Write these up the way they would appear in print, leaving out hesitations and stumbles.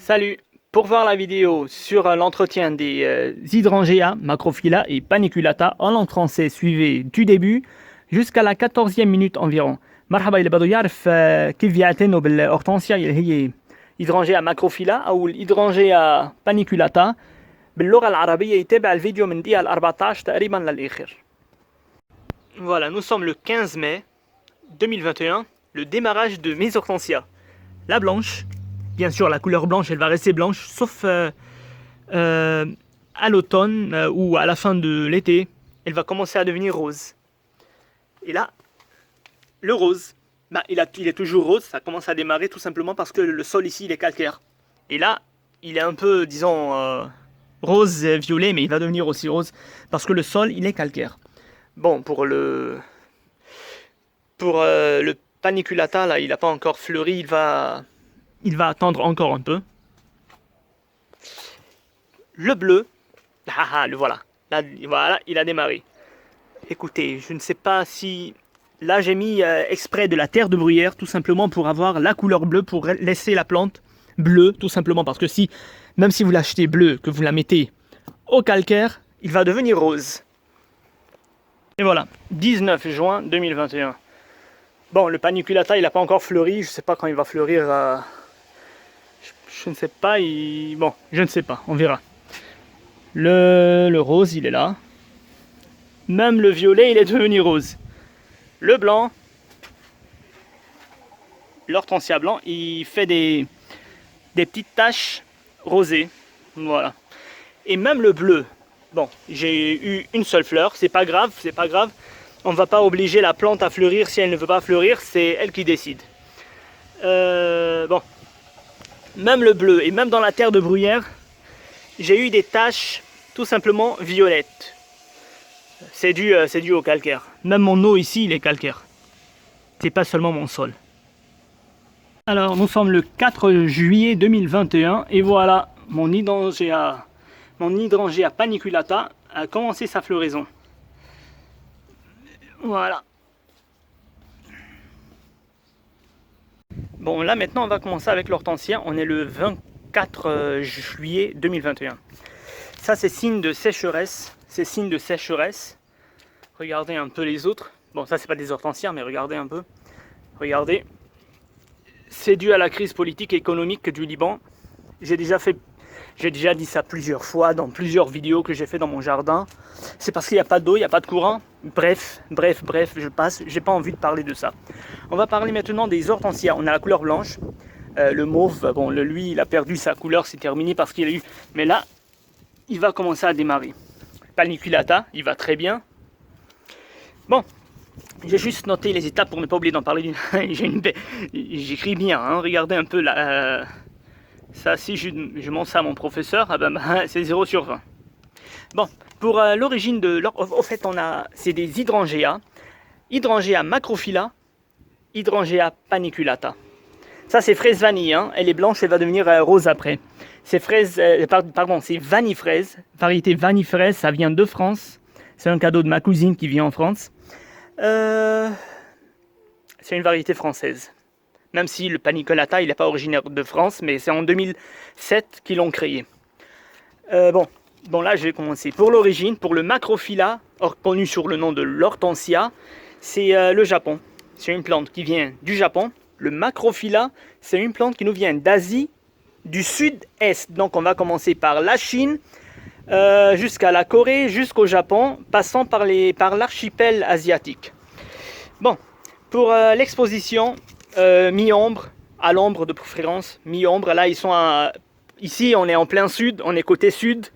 Salut! Pour voir la vidéo sur l'entretien des hydrangea, macrophylla et paniculata en langue française, suivez du début jusqu'à la 14e minute environ. مرحبا اللي بده يعرف كيف يعتنوا بالهورتنسيا اللي هي hydrangea macrophylla أو hydrangea paniculata باللغة العربية يتابع الفيديو من دقيقة 14 تقريبا للآخر. Voilà, nous sommes le 15 mai 2021, le démarrage de mes hortensias. La blanche, bien sûr la couleur blanche elle va rester blanche, sauf à l'automne ou à la fin de l'été, elle va commencer à devenir rose. Et là, le rose, il est toujours rose, ça commence à démarrer tout simplement parce que le sol ici il est calcaire. Et là, il est un peu, disons, rose violet, mais il va devenir aussi rose parce que le sol il est calcaire. Bon, pour le paniculata, là, il n'a pas encore fleuri, il va attendre encore un peu. Le bleu, le voilà. Là, voilà, il a démarré. Écoutez, je ne sais pas si... Là, j'ai mis exprès de la terre de bruyère, tout simplement pour avoir la couleur bleue, pour laisser la plante bleue, tout simplement. Parce que si, même si vous l'achetez bleu, que vous la mettez au calcaire, il va devenir rose. Et voilà, 19 juin 2021. Bon, le paniculata, il n'a pas encore fleuri. Je ne sais pas quand il va fleurir. Je ne sais pas. Bon, je ne sais pas. On verra. Le rose, il est là. Même le violet, il est devenu rose. Le blanc, l'hortensia blanc, il fait des petites taches rosées. Voilà. Et même le bleu. Bon, j'ai eu une seule fleur. C'est pas grave, c'est pas grave. On ne va pas obliger la plante à fleurir si elle ne veut pas fleurir. C'est elle qui décide. Bon. Même le bleu et même dans la terre de bruyère, j'ai eu des taches tout simplement violettes. C'est dû au calcaire. Même mon eau ici, il est calcaire. C'est pas seulement mon sol. Alors, nous sommes le 4 juillet 2021 et voilà, mon hydrangea paniculata a commencé sa floraison. Voilà. Bon, là maintenant, on va commencer avec l'hortensia. On est le 24 juillet 2021. Ça, c'est signe de sécheresse. C'est signe de sécheresse. Regardez un peu les autres. Bon, ça, c'est pas des hortensias, mais regardez un peu. Regardez. C'est dû à la crise politique et économique du Liban. J'ai déjà dit ça plusieurs fois dans plusieurs vidéos que j'ai fait dans mon jardin. C'est parce qu'il n'y a pas d'eau, il n'y a pas de courant. Bref, je passe. J'ai pas envie de parler de ça. On va parler maintenant des hortensias. On a la couleur blanche. Le mauve, bon, lui, il a perdu sa couleur, c'est terminé parce qu'il a eu... Mais là, il va commencer à démarrer. Paniculata, il va très bien. Bon, j'ai juste noté les étapes pour ne pas oublier d'en parler. J'écris bien, hein. Regardez un peu là. Ça, si je montre ça à mon professeur, c'est 0 sur 20. Bon, pour l'origine de... Au fait, c'est des hydrangea. Hydrangea macrophylla, hydrangea paniculata. Ça, c'est fraise vanille, hein. Elle est blanche, elle va devenir rose après. C'est c'est vanille fraise, variété vanille fraise, ça vient de France. C'est un cadeau de ma cousine qui vit en France. C'est une variété française. Même si le paniculata, il n'est pas originaire de France, mais c'est en 2007 qu'ils l'ont créé. Bon, là, je vais commencer. Pour l'origine, pour le macrophylla, connu sur le nom de l'hortensia, c'est le Japon. C'est une plante qui vient du Japon. Le macrophylla, c'est une plante qui nous vient d'Asie, du sud-est. Donc, on va commencer par la Chine, jusqu'à la Corée, jusqu'au Japon, passant par l'archipel asiatique. Bon, pour l'exposition, mi-ombre, à l'ombre de préférence, mi-ombre. Là, ils sont ici, on est en plein sud, on est côté sud.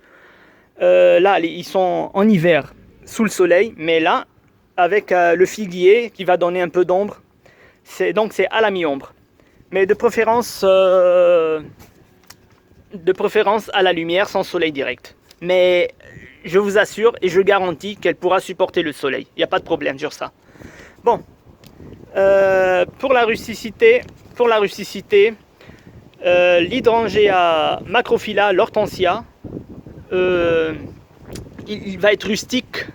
Là, ils sont en hiver, sous le soleil, mais là, avec le figuier qui va donner un peu d'ombre, donc c'est à la mi-ombre. Mais de préférence à la lumière, sans soleil direct. Mais je vous assure et je garantis qu'elle pourra supporter le soleil. Il n'y a pas de problème sur ça. Bon, pour la rusticité, l'hydrangea macrophylla, l'hortensia, il va être rustique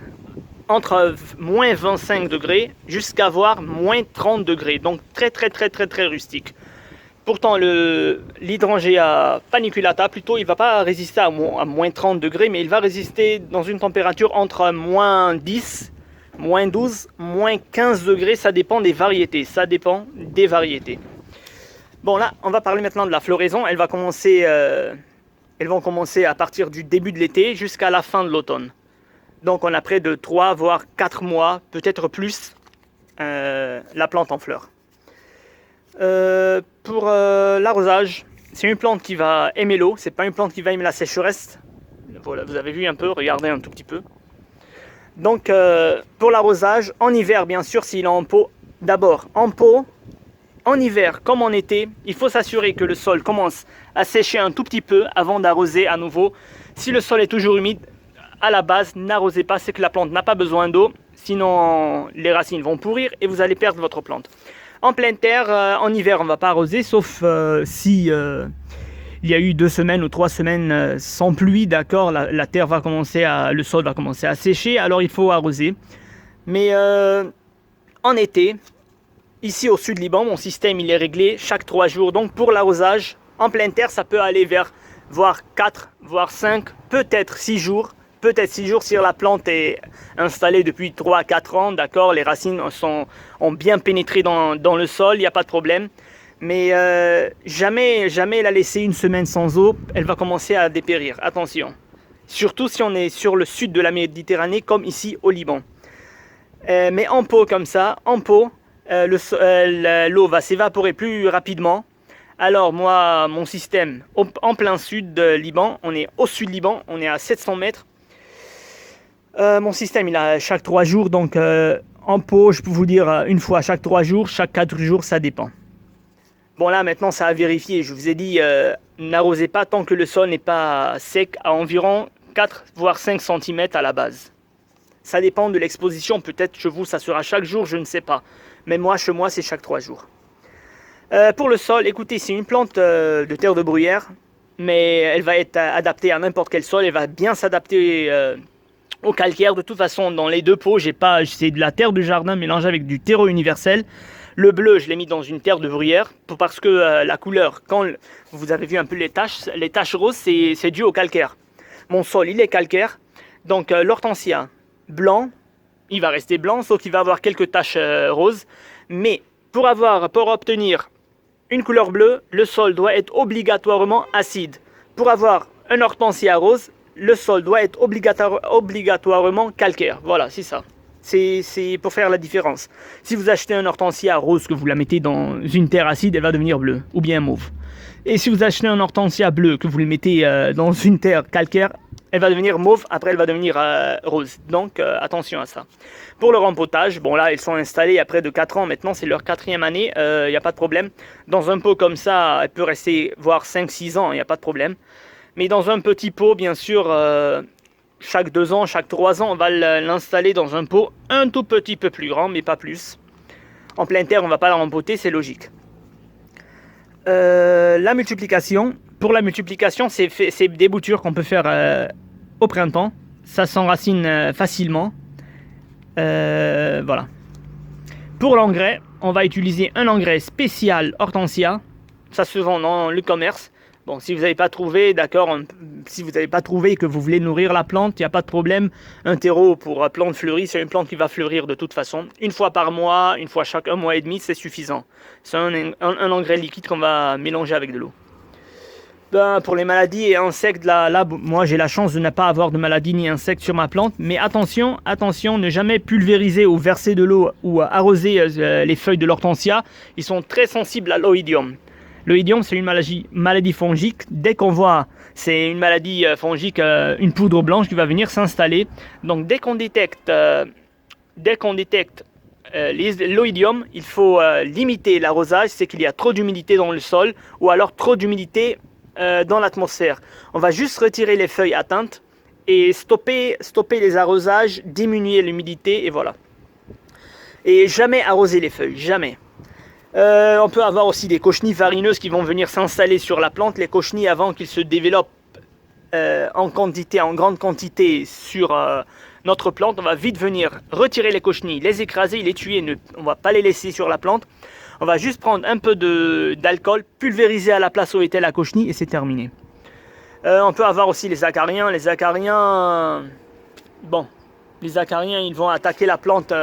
entre moins 25 degrés jusqu'à voir moins 30 degrés. Donc très rustique. Pourtant, l'hydrangea paniculata, plutôt, il ne va pas résister à moins 30 degrés, mais il va résister dans une température entre moins 10, moins 12, moins 15 degrés. Ça dépend des variétés. Ça dépend des variétés. Bon, là, on va parler maintenant de la floraison. Elles vont commencer à partir du début de l'été jusqu'à la fin de l'automne. Donc, on a près de 3, voire 4 mois, peut-être plus, la plante en fleurs. Pour l'arrosage, c'est une plante qui va aimer l'eau, c'est pas une plante qui va aimer la sécheresse. Voilà, vous avez vu un peu, regardez un tout petit peu. Donc pour l'arrosage, en hiver bien sûr, s'il est en pot, d'abord en pot, en hiver comme en été, il faut s'assurer que le sol commence à sécher un tout petit peu avant d'arroser à nouveau. Si le sol est toujours humide, à la base, n'arrosez pas, c'est que la plante n'a pas besoin d'eau, sinon les racines vont pourrir et vous allez perdre votre plante. En pleine terre, en hiver, on ne va pas arroser, sauf si il y a eu 2 semaines ou 3 semaines sans pluie, d'accord, la terre va commencer le sol va commencer à sécher, alors il faut arroser. Mais en été, ici au sud Liban, mon système il est réglé chaque 3 jours. Donc pour l'arrosage, en pleine terre, ça peut aller vers voire 4, voire 5, peut-être 6 jours. Peut-être 6 jours si la plante est installée depuis 3 à 4 ans, d'accord, les racines ont bien pénétré dans le sol, il n'y a pas de problème. Mais jamais la laisser une semaine sans eau, elle va commencer à dépérir, attention. Surtout si on est sur le sud de la Méditerranée, comme ici au Liban. Mais en pot comme ça, en pot, l'eau va s'évaporer plus rapidement. Alors moi, mon système, en plein sud de Liban, on est au sud Liban, on est à 700 mètres. Mon système, il a chaque 3 jours, donc en pot, je peux vous dire une fois chaque 3 jours, chaque 4 jours, ça dépend. Bon là, maintenant, ça a vérifié. Je vous ai dit, n'arrosez pas tant que le sol n'est pas sec, à environ 4 voire 5 cm à la base. Ça dépend de l'exposition, peut-être chez vous, ça sera chaque jour, je ne sais pas. Mais moi, chez moi, c'est chaque 3 jours. Pour le sol, écoutez, c'est une plante de terre de bruyère, mais elle va être adaptée à n'importe quel sol, elle va bien s'adapter au calcaire. De toute façon, dans les 2 pots, c'est de la terre de jardin mélangée avec du terreau universel. Le bleu, je l'ai mis dans une terre de bruyère parce que la couleur, quand vous avez vu un peu les taches roses, c'est dû au calcaire. Mon sol, il est calcaire, donc l'hortensia blanc, il va rester blanc, sauf qu'il va avoir quelques taches roses. Mais pour obtenir une couleur bleue, le sol doit être obligatoirement acide. Pour avoir un hortensia rose, le sol doit être obligatoirement calcaire. Voilà, c'est ça. C'est pour faire la différence. Si vous achetez un hortensia rose, que vous la mettez dans une terre acide, elle va devenir bleue ou bien mauve. Et si vous achetez un hortensia bleu, que vous le mettez dans une terre calcaire, elle va devenir mauve, après elle va devenir rose. Donc attention à ça. Pour le rempotage, bon là ils sont installés il y a près de 4 ans, maintenant c'est leur 4e année, il n'y a pas de problème. Dans un pot comme ça, elle peut rester voire 5-6 ans, il n'y a pas de problème. Mais dans un petit pot, bien sûr, chaque 2 ans, chaque 3 ans, on va l'installer dans un pot un tout petit peu plus grand, mais pas plus. En pleine terre, on ne va pas la rempoter, c'est logique. La multiplication, pour la multiplication, c'est des boutures qu'on peut faire au printemps. Ça s'enracine facilement. Voilà. Pour l'engrais, on va utiliser un engrais spécial hortensia. Ça se vend dans le commerce. Bon, si vous n'avez pas trouvé, d'accord, si vous n'avez pas trouvé et que vous voulez nourrir la plante, il n'y a pas de problème. Un terreau pour plante fleurie, c'est une plante qui va fleurir de toute façon. Une fois par mois, une fois chaque 1 mois et demi, c'est suffisant. C'est un engrais liquide qu'on va mélanger avec de l'eau. Ben, pour les maladies et insectes, là, moi j'ai la chance de ne pas avoir de maladies ni insectes sur ma plante. Mais attention, ne jamais pulvériser ou verser de l'eau ou arroser les feuilles de l'hortensia. Ils sont très sensibles à l'oïdium. L'oïdium, c'est une maladie fongique. Dès qu'on voit, c'est une maladie fongique, une poudre blanche qui va venir s'installer. Donc, dès qu'on détecte l'oïdium, il faut limiter l'arrosage. C'est qu'il y a trop d'humidité dans le sol ou alors trop d'humidité dans l'atmosphère. On va juste retirer les feuilles atteintes et stopper les arrosages, diminuer l'humidité et voilà. Et jamais arroser les feuilles, jamais. On peut avoir aussi des cochenilles farineuses qui vont venir s'installer sur la plante. Les cochenilles, avant qu'ils se développent en grande quantité sur notre plante, on va vite venir retirer les cochenilles, les écraser, les tuer. On ne va pas les laisser sur la plante. On va juste prendre un peu d'alcool, pulvériser à la place où était la cochenille et c'est terminé. On peut avoir aussi les acariens. Les acariens, bon, les acariens, ils vont attaquer la plante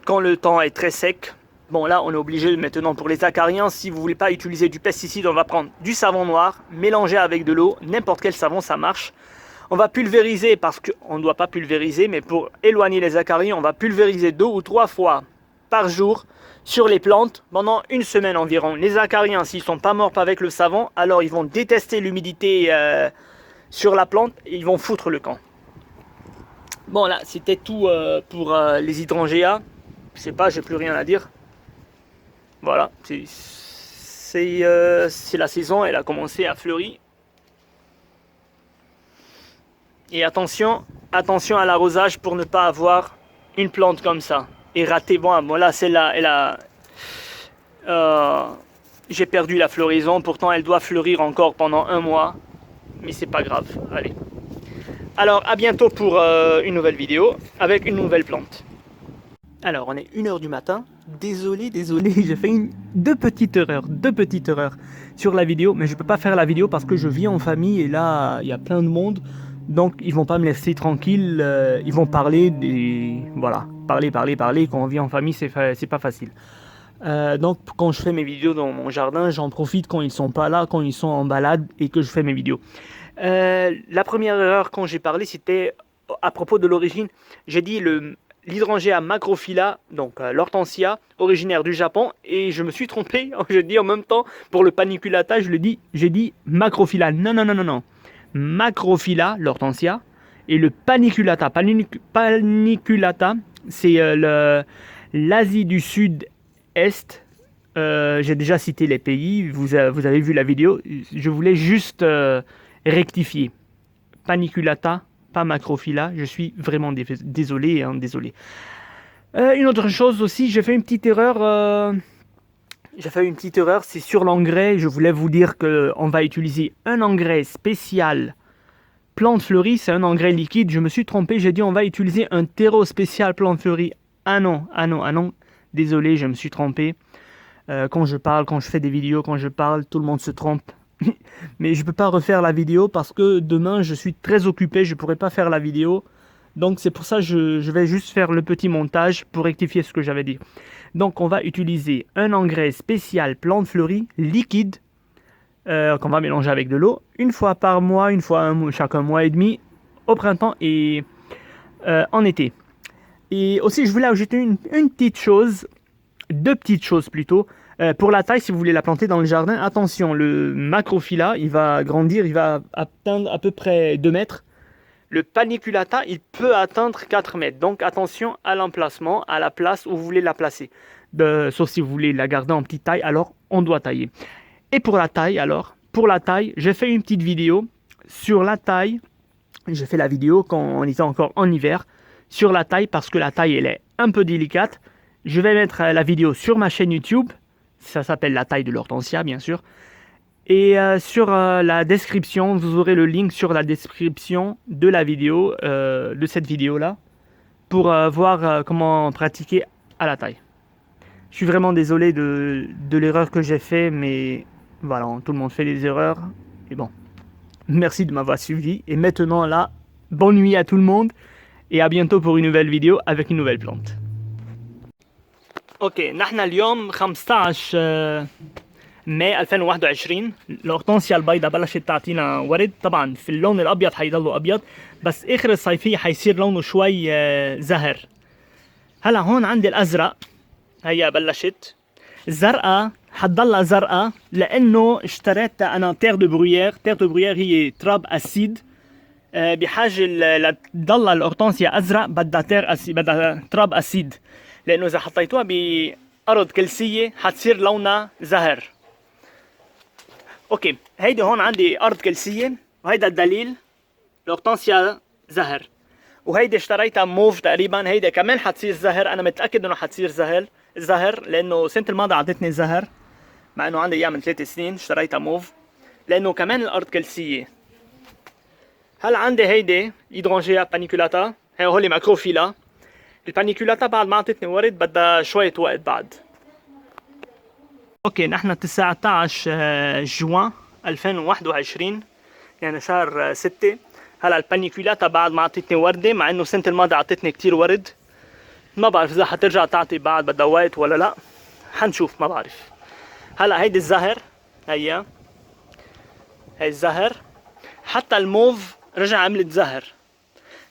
quand le temps est très sec. Bon, là, on est obligé maintenant pour les acariens, si vous ne voulez pas utiliser du pesticide, on va prendre du savon noir, mélanger avec de l'eau, n'importe quel savon, ça marche. On va pulvériser parce qu'on ne doit pas pulvériser, mais pour éloigner les acariens, on va pulvériser 2 ou 3 fois par jour sur les plantes pendant une semaine environ. Les acariens, s'ils ne sont pas morts avec le savon, alors ils vont détester l'humidité sur la plante et ils vont foutre le camp. Bon, là, c'était tout pour les hydrangeas. Je sais pas, j'ai plus rien à dire. Voilà, c'est la saison, elle a commencé à fleurir. Et attention à l'arrosage pour ne pas avoir une plante comme ça. Et rater, bon là celle-là, elle a... j'ai perdu la floraison, pourtant elle doit fleurir encore pendant 1 mois. Mais c'est pas grave, allez. Alors à bientôt pour une nouvelle vidéo avec une nouvelle plante. Alors on est 1 h du matin. Désolé, j'ai fait deux petites erreurs sur la vidéo. Mais je peux pas faire la vidéo parce que je vis en famille et là il y a plein de monde. Donc ils vont pas me laisser tranquille, ils vont parler, voilà, parler. Quand on vit en famille, c'est pas facile. Donc quand je fais mes vidéos dans mon jardin, j'en profite quand ils sont pas là, quand ils sont en balade et que je fais mes vidéos. La première erreur quand j'ai parlé, c'était à propos de l'origine. J'ai dit l'hydrangea macrophylla, donc l'hortensia, originaire du Japon, et je me suis trompé. Je dis en même temps pour le paniculata, j'ai dit macrophylla. Non. Macrophylla, l'hortensia, et le paniculata. Paniculata, c'est l'Asie du Sud-Est. J'ai déjà cité les pays, vous avez vu la vidéo. Je voulais juste rectifier. Paniculata, pas macrophylla. Je suis vraiment désolé. Une autre chose aussi, j'ai fait une petite erreur. C'est sur l'engrais. Je voulais vous dire qu'on va utiliser un engrais spécial plante fleurie, c'est un engrais liquide. Je me suis trompé, j'ai dit on va utiliser un terreau spécial plante fleurie. Ah non. Désolé, je me suis trompé. Quand je fais des vidéos, quand je parle, tout le monde se trompe. Mais je ne peux pas refaire la vidéo parce que demain je suis très occupé, je ne pourrai pas faire la vidéo. Donc c'est pour ça que je vais juste faire le petit montage pour rectifier ce que j'avais dit. Donc on va utiliser un engrais spécial plante fleurie liquide qu'on va mélanger avec de l'eau une fois par mois, chaque 1 mois et demi au printemps et en été. Et aussi je voulais ajouter une petite chose, 2 petites choses plutôt. Pour la taille, si vous voulez la planter dans le jardin, attention, le macrophylla, il va grandir, il va atteindre à peu près 2 mètres. Le paniculata, il peut atteindre 4 mètres. Donc attention à l'emplacement, à la place où vous voulez la placer. Sauf si vous voulez la garder en petite taille, alors on doit tailler. Et pour la taille, j'ai fait une petite vidéo sur la taille. J'ai fait la vidéo quand on était encore en hiver sur la taille parce que la taille, elle est un peu délicate. Je vais mettre la vidéo sur ma chaîne YouTube. Ça s'appelle la taille de l'hortensia, bien sûr. Et sur la description, vous aurez le link sur la description de la vidéo, de cette vidéo-là, pour voir comment pratiquer à la taille. Je suis vraiment désolé de l'erreur que j'ai fait, mais voilà, tout le monde fait des erreurs. Et bon, merci de m'avoir suivi. Et maintenant là, bonne nuit à tout le monde. Et à bientôt pour une nouvelle vidéo avec une nouvelle plante. اوكي نحن اليوم 15 ماي 2021. الهورتنسيا البيضاء بلشت تعطينا ورد. طبعا في اللون الابيض حيضلوا ابيض بس اخر الصيفيه حيصير لونه شوي زهر. هلا هون عندي الازرق هي بلشت. الزرقاء حتضلها زرقاء لانه اشتريتها انا تير دو برويير هي تراب اسيد. بحاجه لتضلها الهورتنسيا ازرق بدها تراب اسيد لانه اذا حطيتوها بارض كلسيه حتصير لونها زهر. اوكي هيدي هون عندي ارض كلسيه وهيدا الدليل الهورتنسيا زهر. وهيدي اشتريتها موف تقريبا. هيدي كمان حتصير زهر. انا متاكد انه حتصير زهر لانه السنه الماضيه اعطتني زهر مع انه عندي اياه من 3 سنين. اشتريتها موف لانه كمان الارض كلسيه. هلا عندي هيدي هيدرانجيا بانيكولاتا هولي ماكروفيلا. البانيكولاتا بعد ما اعطتني ورد بدها شوية وقت بعد. اوكي نحن 19 جوان 2021 يعني شهر 6. هلا البانيكولاتا بعد ما اعطتني وردة، مع انه السنة الماضية اعطتني كتير ورد. ما بعرف اذا حترجع تعطي بعد بدها وقت ولا لا، حنشوف ما بعرف. هلا هيدي الزهر، هي الزهر، حتى الموف رجع عملت زهر.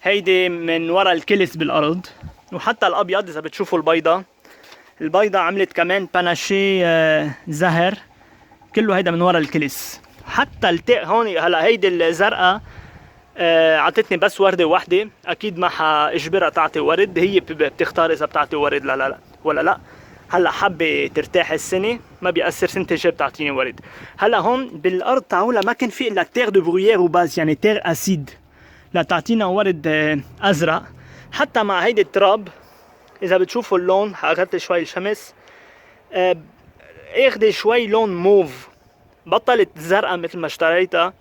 هيدي من ورا الكلس بالارض، وحتى الابيض اذا بتشوفوا البيضة عملت كمان باناشي زهر، كله هيدا من ورا الكلس. حتى هون هلا هيدي الزرقاء عطتني بس وردة واحدة، اكيد ما حاجبرها تعطي ورد، هي بتختار اذا بتعطي ورد لا ولا لا. هلا حابة ترتاح السنة ما بيأثر، سنة الجاي بتعطيني ورد. هلا هون بالارض تاعولها ما كان في الا تير دو برويير وباز، يعني تير اسيد لا تعطينا ورد ازرق. حتى مع هيدي التراب اذا بتشوفوا اللون، حقربت شوي الشمس، اخذ شوي لون موف، بطلت زرقاء مثل ما اشتريتها.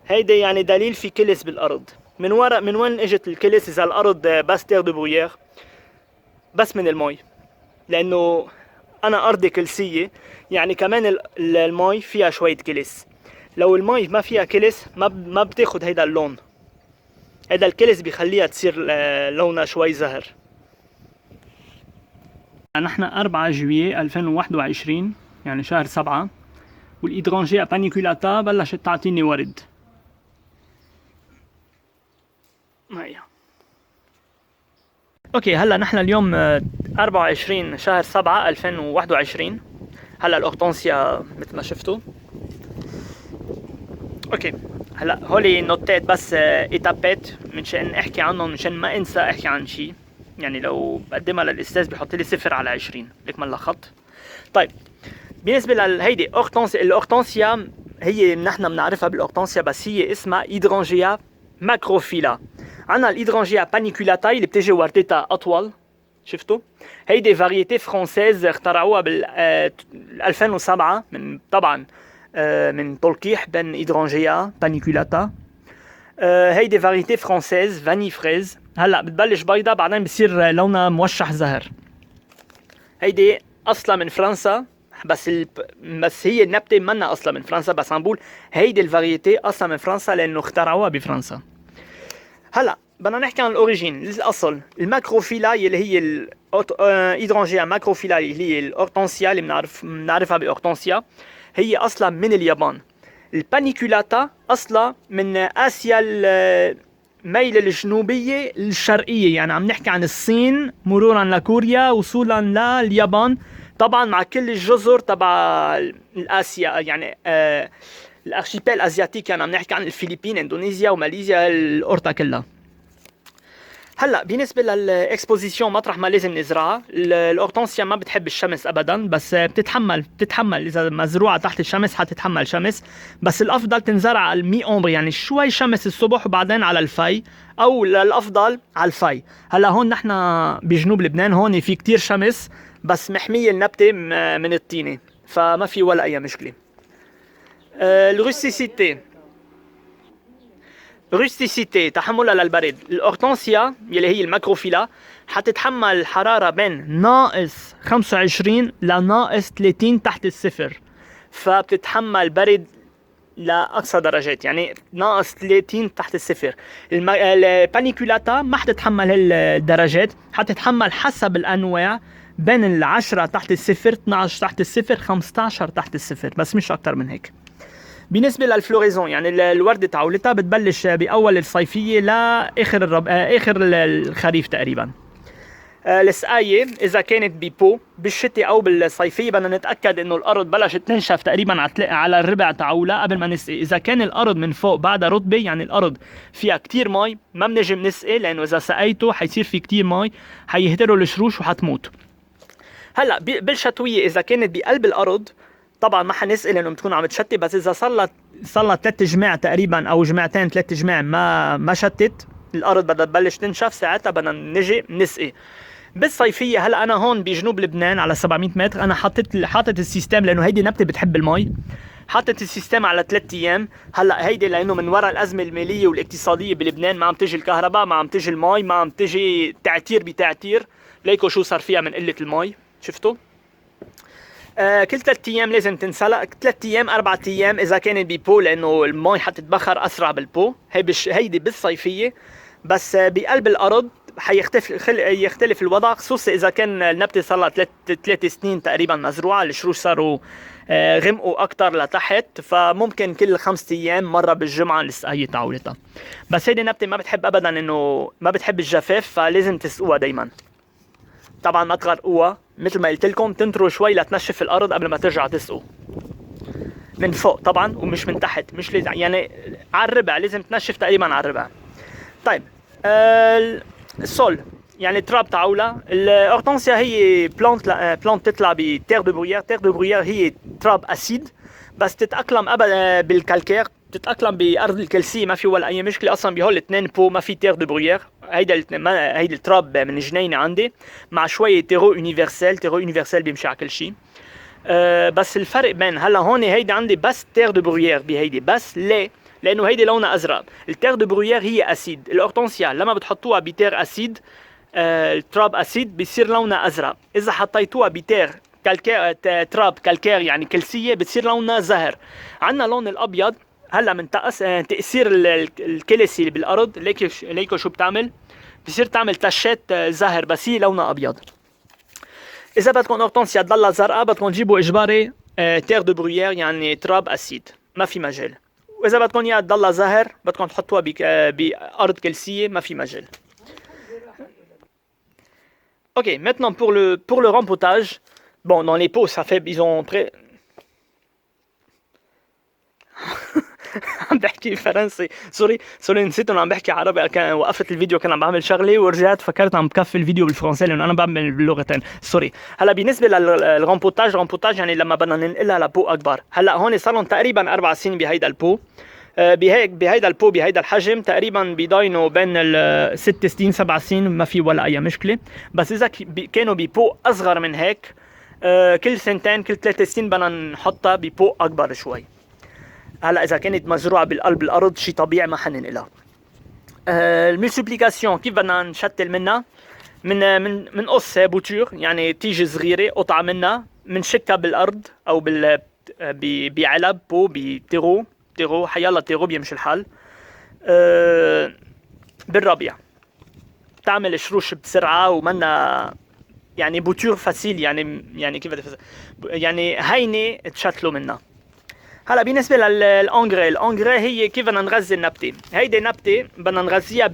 هيدي يعني دليل في كلس بالارض. من وين اجت الكلس؟ اذا الارض بس تير دو برويير، بس من المي، لانه انا ارضي كلسيه، يعني كمان المي فيها شويه كلس. لو المي ما فيها كلس ما بتاخد هيدا اللون، هيدا الكلس بيخليها تصير لونها شوي زهر. نحن 4 جويي 2021 يعني شهر 7، والإيدرانجيا بانيكولاتا بلشت تعطيني ورد. هيا اوكي هلا نحن اليوم 24 شهر 7 2021. هلا الأورتنسيا مثل ما شفتوا. اوكي هلا هولي نوتات بس ايتابات منشان احكي عنهم، منشان ما انسى احكي عن شيء. يعني لو بقدمها للاستاذ بيحط لي 0 على 20 ليك ما لخط. طيب بالنسبه لهيدي الاورتنسيا هي نحن بنعرفها بالاورتنسيا، بس هي اسمها هيدرانجيا ماكروفيلا. عندنا الهيدرانجيا بانيكولاتا اللي بتجي وردتها اطول، شفتوا؟ هيدي فاريتي فرانسيز اخترعوها بال 2007 من طبعا من تلقيح بين هيدرانجيا بانيكولاتا. هيدي فاريتي فرانسيز فاني فريز. هلا بتبلش بيضة بعدين بصير لونها موشح زهر. هيدي اصلا من فرنسا، بس هي النبتة منا اصلا من فرنسا، بس عم بقول هيدي الفاريتي اصلا من فرنسا لانه اخترعوها بفرنسا. هلا بدنا نحكي عن الاوريجين، الاصل الماكروفيلا اللي هي الهيدرانجيا ماكروفيلا اللي هي الاورتنسيا اللي بنعرفها باورتنسيا، هي اصلا من اليابان. البانيكولاتا اصلا من اسيا الميل الجنوبيه الشرقيه، يعني عم نحكي عن الصين مرورا لكوريا وصولا لليابان، طبعا مع كل الجزر تبع الاسيا، يعني الارشيبيل الازياتيك، يعني عم نحكي عن الفلبين اندونيسيا وماليزيا الأورتا كلها. هلا بالنسبه للاكسبوزيسيون مطرح ما لازم نزرعها، الاورتنسيا ما بتحب الشمس ابدا، بس بتتحمل اذا مزروعه تحت الشمس حتتحمل شمس، بس الافضل تنزرع على المي اومبر، يعني شوي شمس الصبح وبعدين على الفي، او الافضل على الفي. هلا هون نحن بجنوب لبنان، هون في كتير شمس بس محميه النبته من الطينه، فما في ولا اي مشكله. الروستيسيتي تحملها للبرد. الأورتنسيا يلي هي الماكروفيلا حتتحمل حرارة بين ناقص 25 لناقص 30 تحت الصفر، فبتتحمل برد لأقصى درجات، يعني ناقص 30 تحت الصفر. البانيكولاتا ما حتتحمل هالدرجات، حتتحمل حسب الأنواع بين 10 تحت الصفر، 12 تحت الصفر، 15 تحت الصفر، بس مش أكتر من هيك. بالنسبه للفلوريزون يعني الورده تاعولتها بتبلش باول الصيفيه لاخر اخر الخريف تقريبا. السقايه اذا كانت ببو بالشتاء او بالصيفيه بدنا نتاكد انه الارض بلشت تنشف تقريبا على الربع تاعولها قبل ما نسقي. اذا كان الارض من فوق بعدها رطبه، يعني الارض فيها كتير مي، ما بنجم نسقي، لانه اذا سقيته حيصير في كتير مي، حيهدروا الشروش وحتموت. هلا بالشتويه اذا كانت بقلب الارض طبعا ما حنسقي لانه بتكون عم تشتي، بس اذا صار لها 3 جماع تقريبا او جمعتين 3 جماع ما شتت الارض بدها تبلش تنشف، ساعتها بدنا نجي نسقي. بالصيفيه هلا انا هون بجنوب لبنان على 700 متر، انا حاطط السيستم لانه هيدي نبته بتحب المي، حطت السيستم على 3 ايام. هلا هيدي لانه من وراء الازمه الماليه والاقتصاديه بلبنان ما عم تجي الكهرباء، ما عم تجي المي، ما عم تجي تعتير بتعتير. ليكو شو صار فيها من قله المي، شفتوا؟ كل 3 ايام لازم تنسلق، 3 ايام 4 ايام اذا كانت ببو، لانه المي حتتبخر اسرع بالبو. هيدي بالصيفيه. بس بقلب الارض يختلف الوضع، خصوصا اذا كان النبته صار لها 3 سنين تقريبا مزروعه، الشروش صاروا غمقوا اكثر لتحت، فممكن كل 5 ايام مره بالجمعه السقايه تعولتها. بس هيدي النبته ما بتحب ابدا، انه ما بتحب الجفاف، فلازم تسقوها دائما. طبعا ما تغرقوها، مثل ما قلت لكم تنطروا شوي لتنشف الارض قبل ما ترجع تسقوا. من فوق طبعا ومش من تحت، مش لازم يعني على الربع، لازم تنشف تقريبا على الربع. طيب السول يعني التراب تاعولها. الاورتنسيا هي بلانت تطلع بتير دو برويير. تير دو برويير هي تراب اسيد، بس تتاقلم ابدا بالكالكير، تتاقلم بارض الكلسيه، ما في ولا اي مشكله. اصلا بهول الاثنين بو ما في تير دو برويير. هيدا التراب من جنينه عندي مع شويه تيرو يونيفرسال. تيرو يونيفرسال بيمشي على كل شيء. بس الفرق بين هلا هون هيدا عندي بس تير دو برويير بهيدي. بس ليه؟ لانه هيدي لونها ازرق. التير دو برويير هي اسيد. الاورتنسيا لما بتحطوها بتير اسيد، التراب اسيد، بيصير لونها ازرق. اذا حطيتوها بتير كالكير، تراب كالكير يعني كلسيه، بتصير لونها زهر. عندنا لون الابيض هلا من تاثير الكلسي اللي بالارض. ليكو شو بتعمل؟ بصير تعمل تشات زهر، بس هي لونها ابيض. اذا بدكم اورتنسيا تضلها زرقاء، بدكم تجيبوا اجباري تير دو برويير يعني تراب اسيد، ما في مجال. واذا بدكم اياها تضلها زهر، بدكم تحطوها بارض كلسيه، ما في مجال. Ok, maintenant pour le rempotage, bon, dans les pots, ça fait, ils ont عم بحكي فرنسي، سوري نسيت انه عم بحكي عربي. كان وقفت الفيديو، كان عم بعمل شغله ورجعت فكرت عم بكفي الفيديو بالفرنسي، لانه انا بعمل باللغتين. سوري. هلا بالنسبه للرامبوتاج يعني لما بدنا ننقلها لبو اكبر. هلا هون صار لهم تقريبا 4 سنين بهيدا البو. بهيدا البو بهيدا الحجم تقريبا بيضاينوا بين 6 سنين 7 سنين، ما في ولا اي مشكله. بس اذا كانوا ببو اصغر من هيك، كل سنتين كل 3 سنين بدنا نحطها ببو اكبر شوي. هلا اذا كانت مزروعه بالقلب الارض شيء طبيعي ما حننقلها. الملتيبليكاسيون كيف بدنا نشتل منها؟ من قص بوتور، يعني تيجي صغيره قطعه منها، منشكها بالارض او بعلب بو بتيرو حيالله تيرو بيمشي الحال. بالربيع تعمل شروش بسرعه ومنا يعني بوتور فاسيل، يعني كيف بدي يعني هينه تشتلوا منها. هلا بالنسبه للانجري، الانجري هي كيف بدنا نغذي النبته. هيدي نبته بدنا نغذيها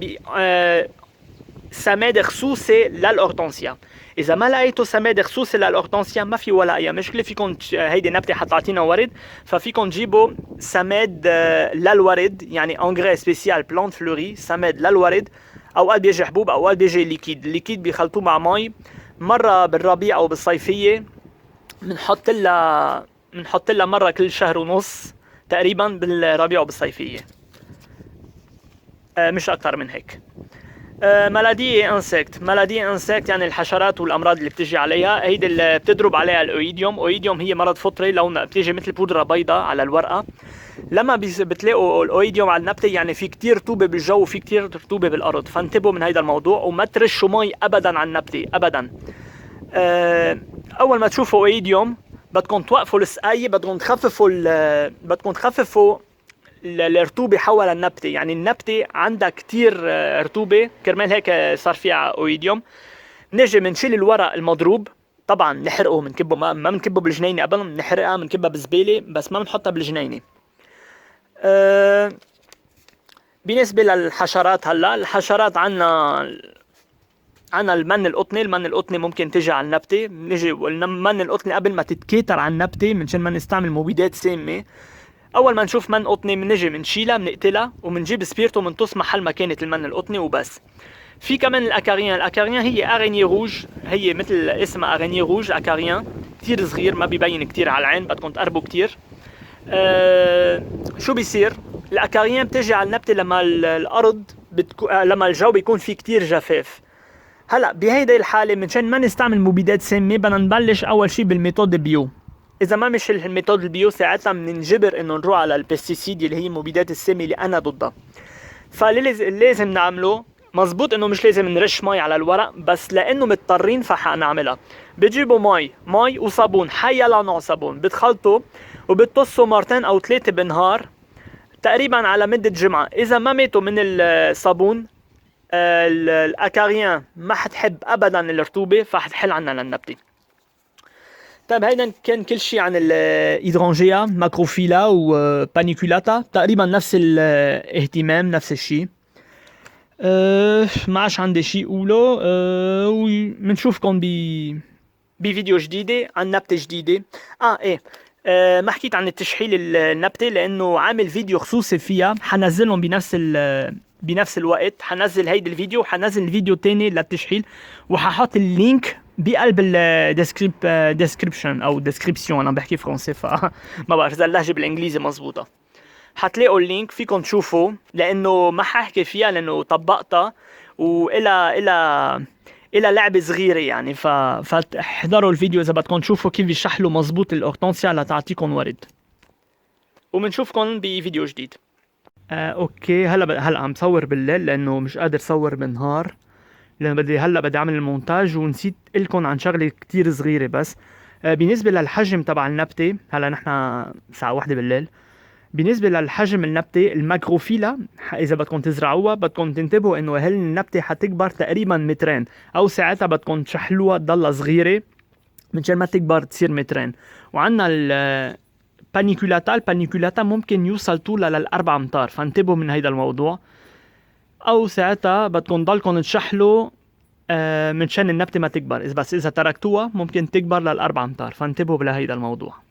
بسماد خصوصي للاورتنسيا. اذا ما لقيتوا سماد خصوصي للاورتنسيا ما في ولا اي مشكله، فيكم هيدي نبته حتعطينا ورد، ففيكم تجيبوا سماد للورد، يعني انجري سبيسيال بلانت فلوري، سماد للورد. اوقات بيجي حبوب، اوقات بيجي الليكيد بيخلطوه مع مي. مره بالربيع او بالصيفيه بنحط لها مره كل شهر ونص تقريبا، بالربيع وبالصيفيه، مش اكثر من هيك. مالادي انسكت يعني الحشرات والامراض اللي بتجي عليها. هيدي اللي بتضرب عليها الاويديوم هي مرض فطري، لونها بتيجي مثل بودره بيضاء على الورقه. لما بتلاقوا الاويديوم على النبته يعني في كتير رطوبه بالجو وفي كتير رطوبه بالارض، فانتبهوا من هيدا الموضوع وما ترشوا مي ابدا على النبته ابدا. اول ما تشوفوا اويديوم بدكم توقفوا السقايه، بدكم تخففوا الرطوبه حول النبته. يعني النبته عندها كتير رطوبه، كرمال هيك صار فيها اويديوم. نجي منشيل الورق المضروب، طبعا نحرقه، منكبه، ما بنكبه بالجنينه ابدا، بنحرقها بنكبها بزباله، بس ما بنحطها بالجنينه. بالنسبه للحشرات، هلا الحشرات عنا المن القطني ممكن تجي على النبته. بنجي المن القطني قبل ما تتكاثر على النبته منشان ما نستعمل مبيدات سامه. اول ما نشوف من قطني بنجي بنشيلها بنقتلها وبنجيب سبيرتو بنطص محل ما كانت المن القطني وبس. في كمان الاكاريان هي ارينيه روج، هي مثل اسمها ارينيه روج اكاريان، كتير صغير ما بيبين كتير على العين، بدكم تقربوا كتير. شو بيصير؟ الاكاريان بتجي على النبته لما الارض لما الجو بيكون فيه كتير جفاف. هلا بهيدي الحاله منشان ما نستعمل مبيدات سامه بدنا نبلش اول شيء بالميثود بيو. اذا ما مش الميثود البيو ساعتها بننجبر انه نروح على البستيسيد اللي هي مبيدات السامه اللي انا ضدها. فلازم نعمله مزبوط انه مش لازم نرش مي على الورق، بس لانه مضطرين فحنعملها. بتجيبوا مي وصابون، حيلا نوع صابون، بتخلطوا وبتطصوا مرتين او 3 بالنهار تقريبا على مدة جمعة. اذا ما ماتوا من الصابون الاكاريان ما حتحب ابدا الرطوبة فحتحل عنا للنبتة. طيب هيدا كان كل شيء عن الهيدرانجيا ماكروفيلا وبانيكولاتا، تقريبا نفس الاهتمام نفس الشيء. ما عادش عندي شيء اقوله. ومنشوفكم بفيديو جديدة عن نبتة جديدة. ايه ما حكيت عن التشحيل النبتة لانه عامل فيديو خصوصي فيها، حنزلهم بنفس الوقت. حنزل هيدا الفيديو وحنزل الفيديو تاني للتشحيل، وححط اللينك بقلب الديسكريبشن او ديسكريبسيون. انا بحكي فرنسي فما بعرف اذا اللهجة بالانجليزي مزبوطة. حتلاقوا اللينك فيكم تشوفوا، لانه ما ححكي فيها لانه طبقتها إلى لعبة صغيرة يعني. فاحضروا الفيديو اذا بدكم تشوفوا كيف يشحلوا مزبوط الاورتنسيا لتعطيكم ورد. وبنشوفكم بفيديو جديد. اوكي هلا عم صور بالليل لانه مش قادر صور بالنهار، لانه بدي اعمل المونتاج، ونسيت لكم عن شغله كتير صغيره. بس بالنسبه للحجم تبع النبته، هلا نحن الساعه 1 بالليل. بالنسبه للحجم النبته الماكروفيلا اذا بدكم تزرعوها بدكم تنتبهوا انه النبته حتكبر تقريبا مترين، او ساعتها بدكم تشحلوها تضلها صغيره منشان ما تكبر تصير مترين. وعندنا البانيكولاتا ممكن يوصل طولها ل4 امتار، فانتبهوا من هيدا الموضوع. او ساعتها بدكم ضلكم تشحلوا منشان النبته ما تكبر، بس اذا تركتوها ممكن تكبر ل4 امتار، فانتبهوا لهيدا الموضوع.